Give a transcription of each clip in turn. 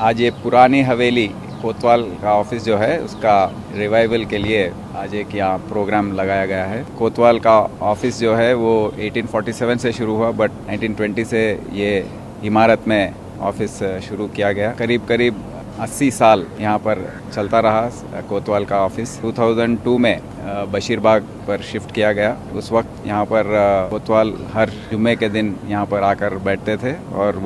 आज ये पुरानी हवेली कोतवाल का ऑफिस जो है उसका रिवाइवल के लिए आज एक यहाँ प्रोग्राम लगाया गया है। कोतवाल का ऑफिस जो है वो 1847 से शुरू हुआ, बट 1920 से ये इमारत में ऑफिस शुरू किया गया। करीब करीब 80 साल यहाँ पर चलता रहा कोतवाल का ऑफिस। 2002 में बशीरबाग पर शिफ्ट किया गया। उस वक्त यहाँ पर कोतवाल हर जुम्मे के दिन यहाँ पर आकर बैठते थे और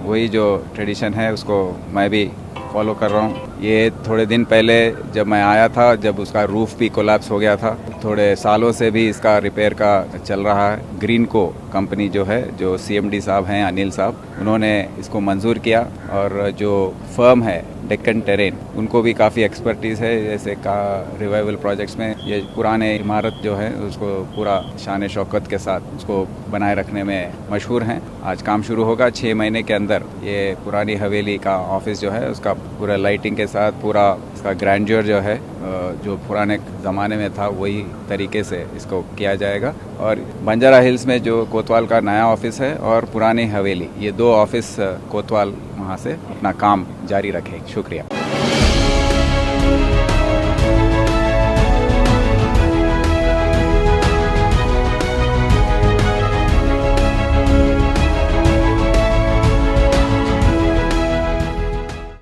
वही जो ट्रेडिशन है उसको मैं भी फॉलो कर रहा हूँ। ये थोड़े दिन पहले जब मैं आया था, जब उसका रूफ भी कोलैप्स हो गया था, थोड़े सालों से भी इसका रिपेयर का चल रहा है। ग्रीन को कंपनी जो है, जो CMD साहब हैं अनिल साहब, उन्होंने इसको मंजूर किया और जो फर्म है डेक्कन टेरेन, उनको भी काफ़ी एक्सपर्टीज़ है। जैसे का रिवाइवल प्रोजेक्ट्स में ये पुराने इमारत जो है उसको पूरा शान शौकत के साथ उसको बनाए रखने में मशहूर हैं। आज काम शुरू होगा 6 महीने के अंदर। ये पुरानी हवेली का ऑफिस जो है उसका पूरा लाइटिंग के साथ, पूरा इसका ग्रैंडर जो है जो पुराने ज़माने में था वही तरीके से इसको किया जाएगा। और बंजारा हिल्स में जो कोतवाल का नया ऑफिस है और पुरानी हवेली, ये 2 ऑफिस कोतवाल वहाँ से अपना काम जारी रखें। शुक्रिया।